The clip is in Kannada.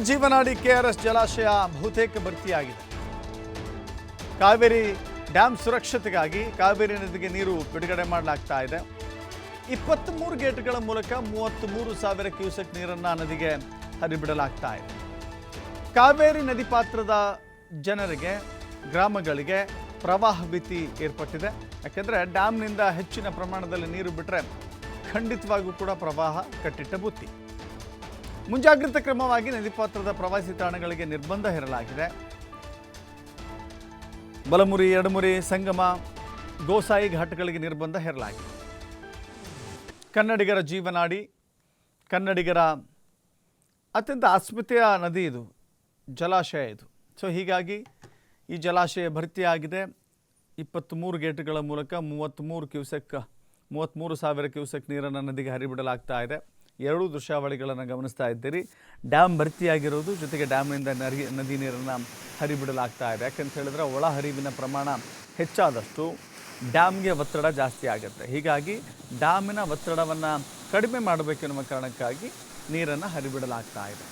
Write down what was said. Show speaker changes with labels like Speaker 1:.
Speaker 1: ಜೀವನಾಡಿ ಕೆಆರ್ಎಸ್ ಜಲಾಶಯ ಬಹುತೇಕ ಭರ್ತಿಯಾಗಿದೆ. ಕಾವೇರಿ ಡ್ಯಾಮ್ ಸುರಕ್ಷತೆಗಾಗಿ ಕಾವೇರಿ ನದಿಗೆ ನೀರು ಬಿಡುಗಡೆ ಮಾಡಲಾಗ್ತಾ ಇದೆ. 23 ಗೇಟ್ಗಳ ಮೂಲಕ 33,000 ಕ್ಯೂಸೆಕ್ ನೀರನ್ನು ನದಿಗೆ ಹರಿಬಿಡಲಾಗ್ತಾ ಇದೆ. ಕಾವೇರಿ ನದಿ ಪಾತ್ರದ ಜನರಿಗೆ, ಗ್ರಾಮಗಳಿಗೆ ಪ್ರವಾಹ ಭೀತಿ ಏರ್ಪಟ್ಟಿದೆ. ಯಾಕೆಂದರೆ ಡ್ಯಾಮ್ನಿಂದ ಹೆಚ್ಚಿನ ಪ್ರಮಾಣದಲ್ಲಿ ನೀರು ಬಿಟ್ಟರೆ ಖಂಡಿತವಾಗೂ ಕೂಡ ಪ್ರವಾಹ ಕಟ್ಟಿಟ್ಟ ಬುತ್ತಿ. ಮುಂಜಾಗ್ರತಾ ಕ್ರಮವಾಗಿ ನದಿ ಪಾತ್ರದ ಪ್ರವಾಸಿ ತಾಣಗಳಿಗೆ ನಿರ್ಬಂಧ ಹೇರಲಾಗಿದೆ. ಬಲಮುರಿ, ಎಡಮುರಿ, ಸಂಗಮ, ಗೋಸಾಯಿ ಘಾಟ್ಗಳಿಗೆ ನಿರ್ಬಂಧ ಹೇರಲಾಗಿದೆ. ಕನ್ನಡಿಗರ ಜೀವನಾಡಿ, ಕನ್ನಡಿಗರ ಅತ್ಯಂತ ಅಸ್ಮಿತೆಯ ನದಿ ಇದು, ಜಲಾಶಯ ಇದು. ಸೊ ಹೀಗಾಗಿ ಈ ಜಲಾಶಯ ಭರ್ತಿಯಾಗಿದೆ. 23 ಗೇಟ್ಗಳ ಮೂಲಕ 33,000 ಕ್ಯೂಸೆಕ್ ನೀರನ್ನು ನದಿಗೆ ಹರಿಬಿಡಲಾಗ್ತಾ ಇದೆ. ಎರಡೂ ದೃಶ್ಯಾವಳಿಗಳನ್ನು ಗಮನಿಸ್ತಾ ಇದ್ದೀರಿ. ಡ್ಯಾಮ್ ಭರ್ತಿಯಾಗಿರೋದು, ಜೊತೆಗೆ ಡ್ಯಾಮ್ನಿಂದ ನದಿ ನೀರನ್ನು ಹರಿಬಿಡಲಾಗ್ತಾ ಇದೆ. ಯಾಕಂತ ಹೇಳಿದ್ರೆ ಒಳ ಹರಿವಿನ ಪ್ರಮಾಣ ಹೆಚ್ಚಾದಷ್ಟು ಡ್ಯಾಮ್ಗೆ ಒತ್ತಡ ಜಾಸ್ತಿ ಆಗುತ್ತೆ. ಹೀಗಾಗಿ ಡ್ಯಾಮಿನ ಒತ್ತಡವನ್ನು ಕಡಿಮೆ ಮಾಡಬೇಕೆನ್ನುವ ಕಾರಣಕ್ಕಾಗಿ ನೀರನ್ನು ಹರಿಬಿಡಲಾಗ್ತಾ ಇದೆ.